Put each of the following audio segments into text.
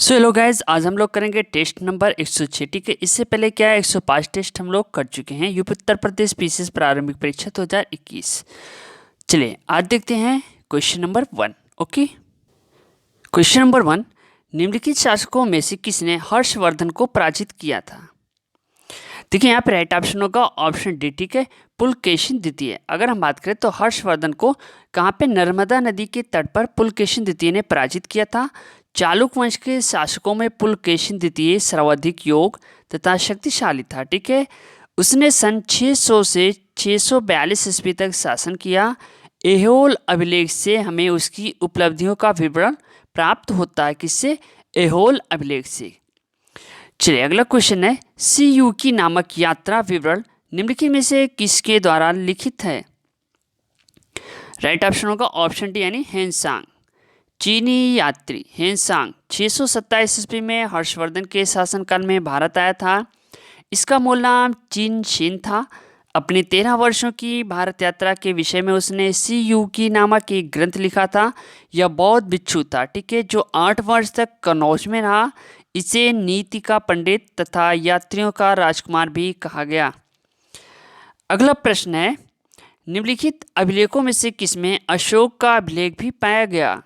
So hello guys, आज हम लोग करेंगे टेस्ट नंबर 106। ठीक है, इससे पहले क्या है 105 टेस्ट हम लोग कर चुके हैं यूपी उत्तर प्रदेश पीसीएस प्रारंभिक परीक्षा 2021। चलिए आज देखते हैं question number 1। Okay, question number 1, निम्नलिखित शासकों में से किसने हर्षवर्धन को पराजित किया था? देखिए यहाँ पे राइट ऑप्शन होगा ऑप्शन डी। ठीक है, पुलकेशिन द्वितीय। अगर हम बात करें तो हर्षवर्धन को कहाँ पे नर्मदा नदी के तट पर पुलकेशिन द्वितीय ने पराजित किया था। चालुक्य वंश के शासकों में पुलकेशिन द्वितीय सर्वाधिक योग तथा शक्तिशाली था। ठीक है, उसने सन 600 से 642 ईस्वी तक शासन किया। एहोल अभिलेख से हमें उसकी उपलब्धियों का विवरण प्राप्त होता है। किससे? एहोल अभिलेख से। चलिए अगला क्वेश्चन है, सीयूकी नामक यात्रा विवरण निम्नलिखित में से किसके द्वारा लिखित है? राइट ऑप्शन होगा ऑप्शन डी यानी हेनसांग। चीनी यात्री हेनसांग 627 ईस्वी में हर्षवर्धन के शासनकाल में भारत आया था। इसका मूल नाम चीन शिन था। अपनी 13 वर्षों की भारत यात्रा के विषय में उसने सीयूकी नामक एक ग्रंथ लिखा था। यह बौद्ध भिक्षु था। ठीक है, जो 8 वर्ष तक कनौज में रहा। इसे नीति का पंडित तथा यात्रियों का राजकुमार भी कहा गया। अगला प्रश्न है, निम्नलिखित अभिलेखों में से किसमें अशोक का अभिलेख भी पाया गया?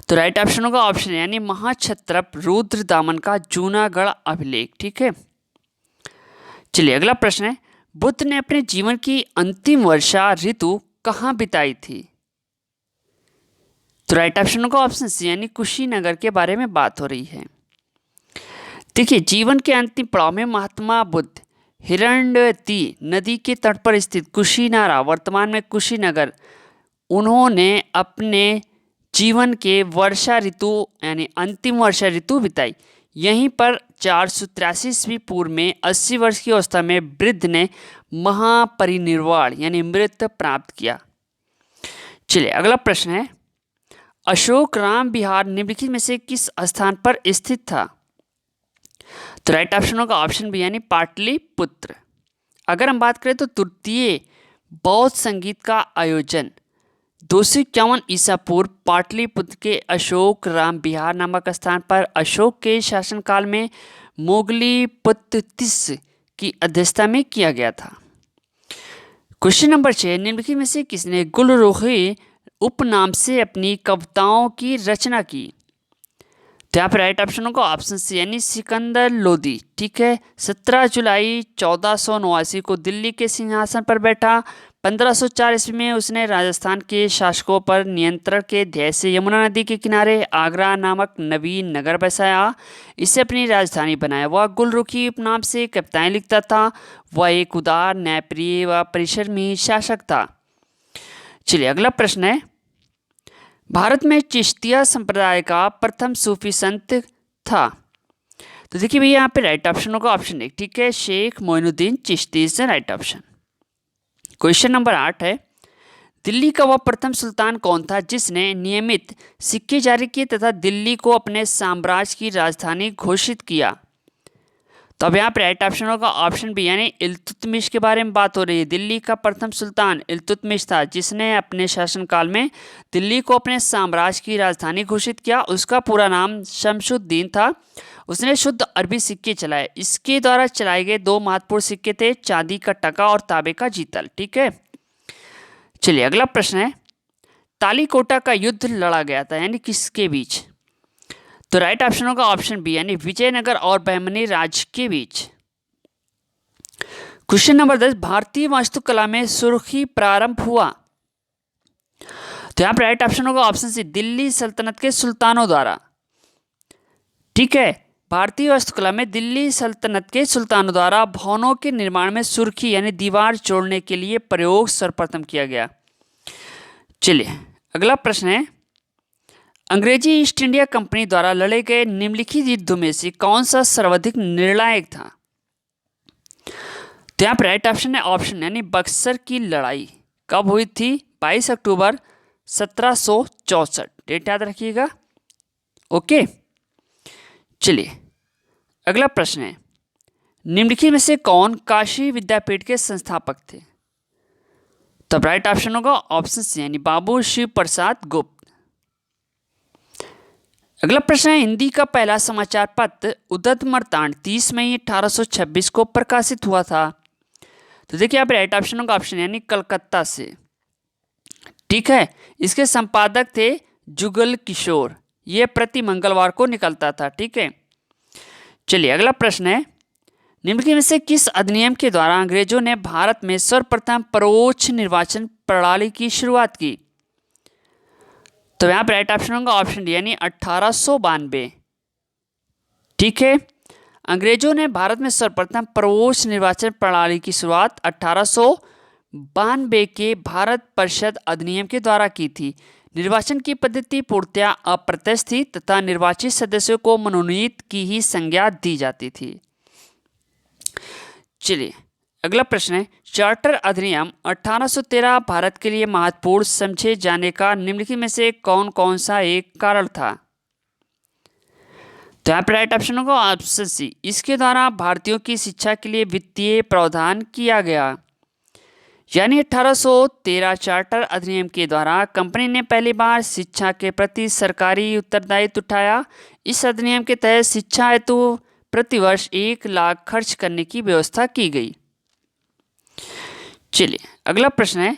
तो राइट ऑप्शन होगा ऑप्शन यानी महाक्षत्रप रुद्रदामन का जूनागढ़ अभिलेख। ठीक है, चलिए अगला प्रश्न है, बुद्ध ने अपने जीवन की अंतिम वर्षा ऋतु कहाँ बिताई थी? तो राइट ऑप्शन होगा ऑप्शन सी यानी कुशीनगर के बारे में बात हो रही है। देखिए, जीवन के अंतिम पड़ाव में महात्मा बुद्ध हिरण्यवती नदी के तट पर स्थित कुशीनारा, वर्तमान में कुशीनगर, उन्होंने अपने जीवन के वर्षा ऋतु यानी अंतिम वर्षा ऋतु बिताई। यहीं पर 483 ईस्वी पूर्व में 80 वर्ष की अवस्था में वृद्ध ने महापरिनिर्वाण यानी मृत्यु प्राप्त किया। चलिए अगला प्रश्न है, अशोक राम विहार निम्नलिखित में से किस स्थान पर स्थित था? तो राइट ऑप्शन होगा ऑप्शन बी यानी पाटलिपुत्र। अगर हम बात करें तो तृतीय बौद्ध संगीत का आयोजन 251 ईसा पूर्व पाटलिपुत्र के अशोक राम विहार नामक स्थान पर अशोक के शासनकाल में मोगलीपुत्तिस की अध्यक्षता में किया गया था। क्वेश्चन नंबर 6, निम्नलिखित में से किसने गुलरुखी उपनाम से अपनी कविताओं की रचना की? तो यहाँ पर राइट ऑप्शन होगा ऑप्शन सी यानी सिकंदर लोदी। ठीक है, 17 जुलाई 1489 को दिल्ली के सिंहासन पर बैठा। 1504 ईस्वी में उसने राजस्थान के शासकों पर नियंत्रण के ध्येय से यमुना नदी के किनारे आगरा नामक नवीन नगर बसाया। इसे अपनी राजधानी बनाया। वह गुलरुखी उपनाम से कविताएं लिखता था। वह एक उदार, न्यायप्रिय व परिश्रमी शासक था। चलिए अगला प्रश्न है, भारत में चिश्तिया संप्रदाय का प्रथम सूफी संत था? तो देखिए भैया यहाँ पे राइट ऑप्शन होगा ऑप्शन एक। ठीक है, शेख मोइनुद्दीन चिश्ती से राइट ऑप्शन। क्वेश्चन नंबर 8 है, दिल्ली का वह प्रथम सुल्तान कौन था जिसने नियमित सिक्के जारी किए तथा दिल्ली को अपने साम्राज्य की राजधानी घोषित किया? तो अब यहाँ पर राइट ऑप्शन होगा ऑप्शन बी यानी इल्तुतमिश के बारे में बात हो रही है। दिल्ली का प्रथम सुल्तान इल्तुतमिश था जिसने अपने शासनकाल में दिल्ली को अपने साम्राज्य की राजधानी घोषित किया। उसका पूरा नाम शमशुद्दीन था। उसने शुद्ध अरबी सिक्के चलाए। इसके द्वारा चलाए गए 2 महत्वपूर्ण सिक्के थे, चांदी का टका और तांबे का जीतल। ठीक है, चलिए अगला प्रश्न है, तालीकोटा का युद्ध लड़ा गया था यानी किसके बीच? तो राइट ऑप्शन होगा ऑप्शन बी यानी विजयनगर और बहमनी राज्य के बीच। क्वेश्चन नंबर 10, भारतीय वास्तुकला में सुर्खी प्रारंभ हुआ? तो यहां पर राइट ऑप्शन होगा ऑप्शन सी दिल्ली सल्तनत के सुल्तानों द्वारा। ठीक है, भारतीय वास्तुकला में दिल्ली सल्तनत के सुल्तानों द्वारा भवनों के निर्माण में सुर्खी यानी दीवार जोड़ने के लिए प्रयोग सर्वप्रथम किया गया। चलिए अगला प्रश्न है, अंग्रेजी ईस्ट इंडिया कंपनी द्वारा लड़े गए निम्नलिखित युद्धों में से कौन सा सर्वाधिक निर्णायक था? तो यहाँ पर राइट ऑप्शन है ऑप्शन यानी बक्सर की लड़ाई। कब हुई थी? 22 अक्टूबर 1764। डेट याद रखिएगा। ओके, चलिए अगला प्रश्न है, निम्नलिखित में से कौन काशी विद्यापीठ के संस्थापक थे? तब राइट ऑप्शन होगा ऑप्शन सी यानी बाबू शिव प्रसाद गुप्त। अगला प्रश्न है, हिंदी का पहला समाचार पत्र उद्यत मर्तांड 30 मई 1826 को प्रकाशित हुआ था। तो देखिए यहाँ पे राइट ऑप्शन होगा ऑप्शन यानी कलकत्ता से। ठीक है, इसके संपादक थे जुगल किशोर। ये प्रति मंगलवार को निकलता था। ठीक है, चलिए अगला प्रश्न है, निम्नलिखित में से किस अधिनियम के द्वारा अंग्रेजों ने भारत में सर्वप्रथम परोक्ष निर्वाचन प्रणाली की शुरुआत की? तो यहाँ पर राइट ऑप्शन होगा ऑप्शन डी यानी 1892। ठीक है, अंग्रेजों ने भारत में सर्वप्रथम परोक्ष निर्वाचन प्रणाली की शुरुआत 1892 के भारत परिषद अधिनियम के द्वारा की थी। निर्वाचन की पद्धति पूर्णतया अप्रत्यक्ष थी तथा निर्वाचित सदस्यों को मनोनीत की ही संज्ञा दी जाती थी। चलिए अगला प्रश्न है, चार्टर अधिनियम 1813 भारत के लिए महत्वपूर्ण समझे जाने का निम्नलिखित में से कौन कौन सा एक कारण था? तो यहाँ पर राइट ऑप्शन होगा ऑप्शन सी, इसके द्वारा भारतीयों की शिक्षा के लिए वित्तीय प्रावधान किया गया। यानी 1813 चार्टर अधिनियम के द्वारा कंपनी ने पहली बार शिक्षा के प्रति सरकारी उत्तरदायित्व उठाया। इस अधिनियम के तहत शिक्षा हेतु प्रतिवर्ष 1 लाख खर्च करने की व्यवस्था की गई। चलिए अगला प्रश्न है,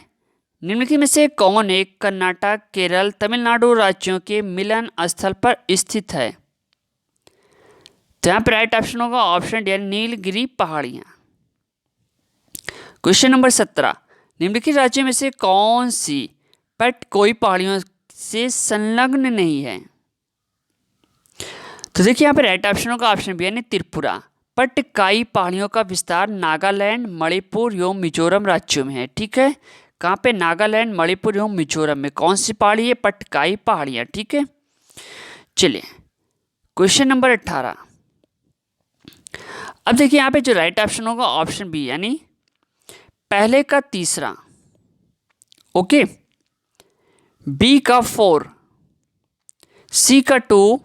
निम्नलिखित में से कौन एक कर्नाटक, केरल, तमिलनाडु राज्यों के मिलन स्थल पर स्थित है? तो यहाँ पर राइट ऑप्शन होगा ऑप्शन डी नीलगिरी पहाड़ियाँ। क्वेश्चन नंबर 17, निम्नलिखित राज्यों में से कौन सी पट कोई पहाड़ियों से संलग्न नहीं है? तो देखिए यहाँ पे राइट ऑप्शन होगा ऑप्शन बी यानी त्रिपुरा। पटकाई पहाड़ियों का विस्तार नागालैंड, मणिपुर एवं मिजोरम राज्यों में है। ठीक है, कहाँ पे? नागालैंड, मणिपुर एवं मिजोरम में कौन सी पहाड़ी है? पटकाई पहाड़ियाँ। ठीक है, चलिए क्वेश्चन नंबर 18। अब देखिए यहाँ पे जो राइट ऑप्शन होगा ऑप्शन बी यानी पहले का तीसरा, ओके, बी का 4, सी का 2,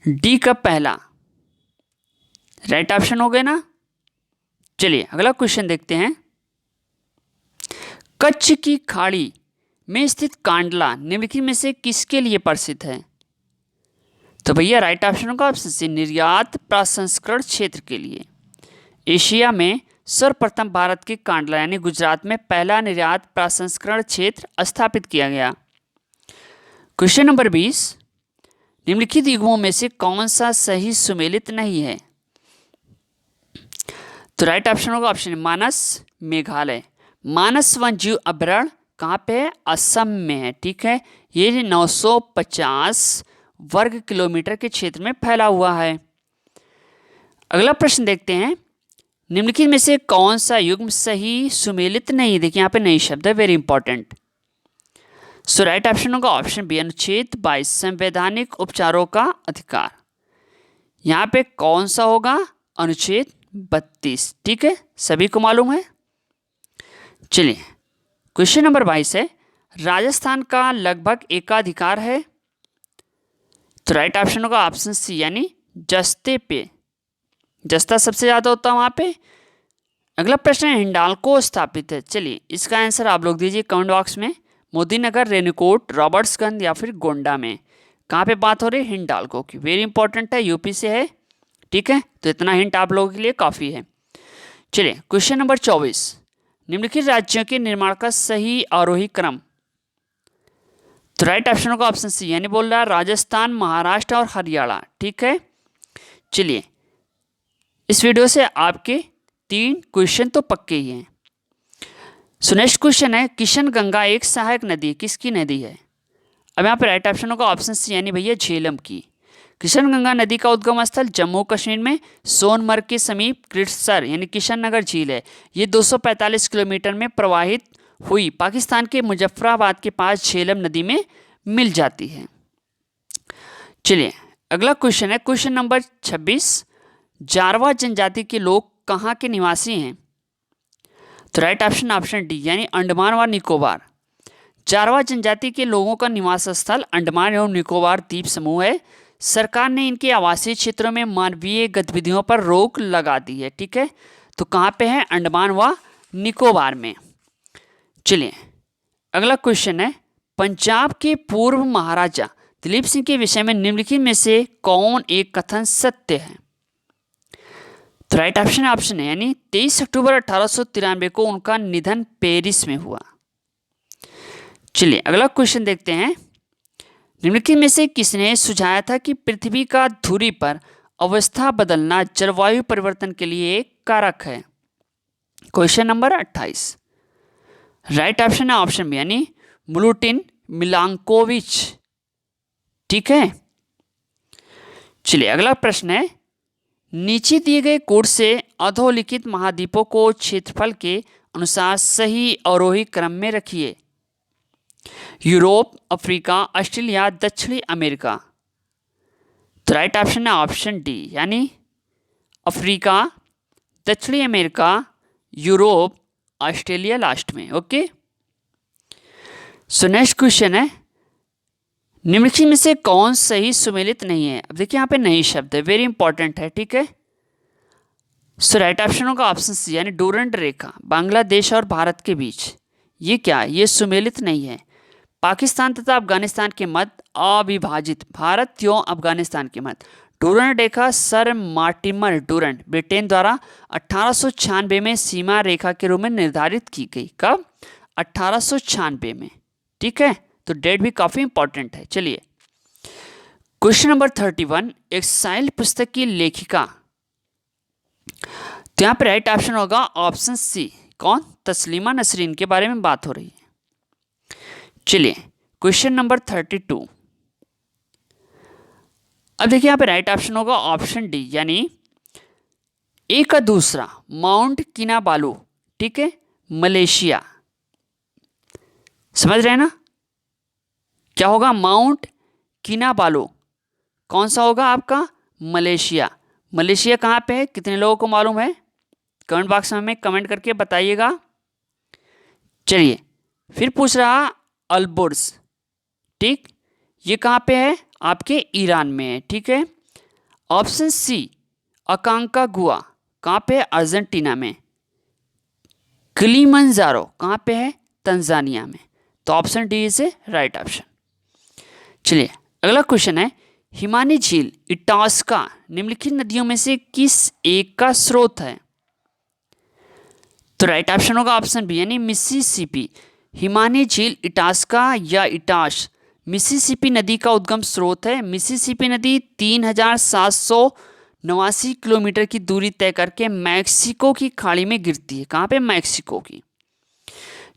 डी का पहला राइट ऑप्शन हो गए ना। चलिए अगला क्वेश्चन देखते हैं, कच्छ की खाड़ी में स्थित कांडला निम्नलिखित में से किसके लिए प्रसिद्ध है? तो भैया राइट ऑप्शन होगा ऑप्शन सी निर्यात प्रसंस्करण क्षेत्र के लिए। एशिया में सर्वप्रथम भारत के कांडला यानी गुजरात में पहला निर्यात प्रसंस्करण क्षेत्र स्थापित किया गया। क्वेश्चन नंबर 20, निम्नलिखित युग्मों में से कौन सा सही सुमेलित नहीं है? तो राइट ऑप्शन होगा ऑप्शन मानस, मेघालय। मानस वन्यजीव अभयारण्य कहाँ पे है? असम में है। ठीक है, ये 950 वर्ग किलोमीटर के क्षेत्र में फैला हुआ है। अगला प्रश्न देखते हैं, निम्नलिखित में से कौन सा युग्म सही सुमेलित नहीं? देखिए यहाँ पे नई शब्द है, वेरी इंपॉर्टेंट। सो राइट ऑप्शन होगा ऑप्शन बी अनुच्छेद 22 संवैधानिक उपचारों का अधिकार। यहाँ पे कौन सा होगा? अनुच्छेद 32। ठीक है, सभी को मालूम है। चलिए क्वेश्चन नंबर 22 है, राजस्थान का लगभग एकाधिकार है। तो राइट ऑप्शन होगा ऑप्शन सी यानी जस्ते पे, जस्ता सबसे ज़्यादा होता है वहाँ पे। अगला प्रश्न है, हिंडाल्को स्थापित है। चलिए इसका आंसर आप लोग दीजिए कमेंट बॉक्स में। मोदीनगर, रेणुकूट, रॉबर्ट्सगंज या फिर गोंडा में कहाँ पे बात हो रही है? हिंडाल्को की। वेरी इंपॉर्टेंट है, यूपी से है। ठीक है, तो इतना हिंट आप लोगों के लिए काफ़ी है। चलिए क्वेश्चन नंबर 24, निम्नलिखित राज्यों के निर्माण का सही आरोही क्रम। तो राइट ऑप्शन होगा ऑप्शन सी यानी बोल रहा है राजस्थान, महाराष्ट्र और हरियाणा। ठीक है, चलिए इस वीडियो से आपके 3 क्वेश्चन तो पक्के ही हैं। सो नेक्स्ट क्वेश्चन है, किशन गंगा एक सहायक नदी किसकी नदी है? अब यहाँ पे राइट ऑप्शन होगा ऑप्शन सी यानी भैया झेलम की। किशन गंगा नदी का उद्गम स्थल जम्मू कश्मीर में सोनमर्ग के समीप कृतसर यानी किशन नगर झील है। ये 245 किलोमीटर में प्रवाहित हुई पाकिस्तान के मुजफ्फराबाद के पास झेलम नदी में मिल जाती है। चलिए अगला क्वेश्चन है, क्वेश्चन नंबर 26, जारवा जनजाति के लोग कहाँ के निवासी हैं? तो राइट ऑप्शन ऑप्शन डी यानी अंडमान व निकोबार। जारवा जनजाति के लोगों का निवास स्थल अंडमान एवं निकोबार द्वीप समूह है। सरकार ने इनके आवासीय क्षेत्रों में मानवीय गतिविधियों पर रोक लगा दी है। ठीक है, तो कहाँ पे है? अंडमान व निकोबार में। चलिए अगला क्वेश्चन है, पंजाब के पूर्व महाराजा दिलीप सिंह के विषय में निम्नलिखित में से कौन एक कथन सत्य है? तो राइट ऑप्शन है ऑप्शन है यानी 23 अक्टूबर 1893 को उनका निधन पेरिस में हुआ। चलिए अगला क्वेश्चन देखते हैं। निम्नलिखित में से किसने सुझाया था कि पृथ्वी का धुरी पर अवस्था बदलना जलवायु परिवर्तन के लिए एक कारक है? Question number 28। राइट ऑप्शन है ऑप्शन बी यानी मिलुटिन मिलांकोविच। ठीक है, चलिए अगला प्रश्न है। नीचे दिए गए कोड से अधोलिखित महाद्वीपों को क्षेत्रफल के अनुसार सही अवरोही क्रम में रखिए। यूरोप, अफ्रीका, ऑस्ट्रेलिया, दक्षिणी अमेरिका। तो राइट ऑप्शन है ऑप्शन डी यानी अफ्रीका, दक्षिणी अमेरिका, यूरोप, ऑस्ट्रेलिया लास्ट में। ओके, सो नेक्स्ट क्वेश्चन है। निम्नलिखित में से कौन सही सुमेलित नहीं है? अब देखिए यहाँ पे नहीं शब्द है, वेरी इंपॉर्टेंट है। ठीक है, सो राइट ऑप्शन होगा ऑप्शन सी यानी डूरंड रेखा बांग्लादेश और भारत के बीच। ये क्या, ये सुमेलित नहीं है। पाकिस्तान तथा अफगानिस्तान के मध्य अविभाजित भारत एवं अफगानिस्तान के मध्य डूरंड रेखा सर मार्टिमर डूरंड ब्रिटेन द्वारा 1896 में सीमा रेखा के रूप में निर्धारित की गई। कब? 1896 में। ठीक है, तो डेट भी काफी इंपॉर्टेंट है। चलिए क्वेश्चन नंबर 31। एक्साइल पुस्तक की लेखिका। तो यहाँ पे राइट ऑप्शन होगा ऑप्शन सी। कौन? तस्लीमा नसरीन के बारे में बात हो रही है। चलिए क्वेश्चन नंबर 32। अब देखिए यहाँ पे राइट ऑप्शन होगा ऑप्शन डी यानी ए का दूसरा माउंट किनाबालू। ठीक है, मलेशिया। समझ रहे हैं ना? क्या होगा? माउंट किनाबालू कौन सा होगा आपका? मलेशिया। मलेशिया कहाँ पे है? कितने लोगों को मालूम है? कमेंट बॉक्स में हमें कमेंट करके बताइएगा। चलिए फिर पूछ रहा अल्बुर्ज। ठीक, ये कहाँ पे है? आपके ईरान में है। ठीक है, ऑप्शन सी अकांकागुआ कहाँ पे है? अर्जेंटीना में। किलिमंजारो कहाँ पे है? तंजानिया में। तो option D is a right option. चलिए अगला क्वेश्चन है। हिमानी झील इटास्का निम्नलिखित नदियों में से किस एक का स्रोत है? तो राइट ऑप्शन होगा ऑप्शन बी यानी मिसिसिपी। हिमानी झील इटास्का या इटाश मिसिसिपी नदी का उद्गम स्रोत है। मिसिसिपी नदी 3789 किलोमीटर की दूरी तय करके मैक्सिको की खाड़ी में गिरती है। कहाँ पे? मैक्सिको की।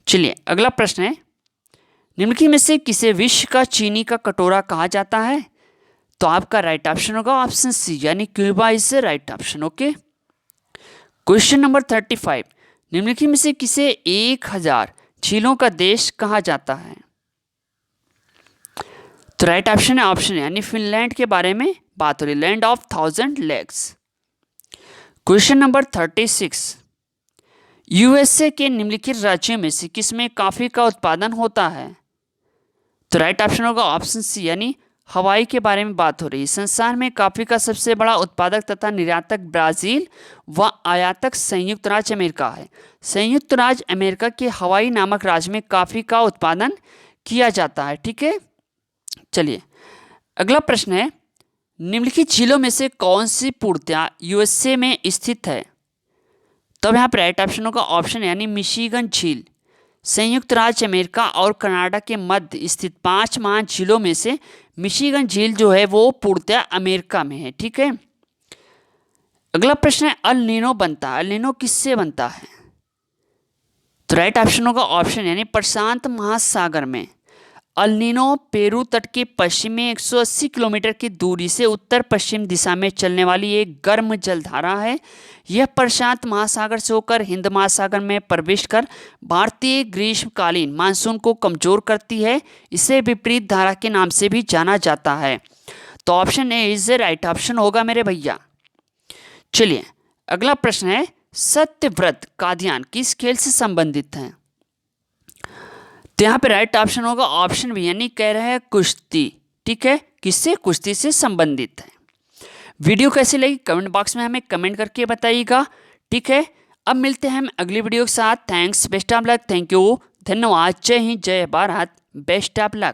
चलिए अगला प्रश्न है। निम्नलिखित में से किसे विश्व का चीनी का कटोरा कहा जाता है? तो आपका राइट ऑप्शन होगा ऑप्शन सी यानी Cuba is right option. Okay, question number 35। निम्नलिखित में से किसे 1000 झीलों का देश कहा जाता है? तो राइट ऑप्शन है ऑप्शन यानी फिनलैंड के बारे में बात हो रही, land of 1000 lakes. Question number 36। USA के निम्नलिखित राज्यों में से किसमें कॉफी का उत्पादन होता है? तो राइट ऑप्शन होगा ऑप्शन सी यानी हवाई के बारे में बात हो रही है। संसार में कॉफी का सबसे बड़ा उत्पादक तथा निर्यातक ब्राजील व आयातक संयुक्त राज्य अमेरिका है। संयुक्त राज्य अमेरिका के हवाई नामक राज्य में कॉफी का उत्पादन किया जाता है। ठीक है, चलिए अगला प्रश्न है। निम्नलिखित झीलों में से कौन सी पूर्णतया यूएसए में स्थित है? तब यहाँ पर राइट ऑप्शन होगा ऑप्शन यानी मिशिगन झील। संयुक्त राज्य अमेरिका और कनाडा के मध्य स्थित 5 महान झीलों में से मिशिगन झील जो है वो पूर्णतया अमेरिका में है। ठीक है, अगला प्रश्न है। अल नीनो बनता है, अल नीनो किससे बनता है? तो राइट ऑप्शन होगा ऑप्शन यानी प्रशांत महासागर में। अल नीनो पेरू तट के पश्चिम में 180 किलोमीटर की दूरी से उत्तर पश्चिम दिशा में चलने वाली एक गर्म जलधारा है। यह प्रशांत महासागर से होकर हिंद महासागर में प्रवेश कर भारतीय ग्रीष्मकालीन मानसून को कमजोर करती है। इसे विपरीत धारा के नाम से भी जाना जाता है। तो option A is right option होगा मेरे भैया। चलिए अगला प्रश्न है। सत्यव्रत कादियान किस खेल से संबंधित है? तो यहाँ पे राइट ऑप्शन होगा ऑप्शन बी यानी कह रहे हैं कुश्ती। ठीक है, किससे? कुश्ती से संबंधित है। वीडियो कैसी लगी कमेंट बॉक्स में हमें कमेंट करके बताइएगा। ठीक है, अब मिलते हैं हम अगली वीडियो के साथ। Thanks, best of luck, thank you, धन्यवाद, जय हिंद, जय भारत, बेस्ट ऑफ लक।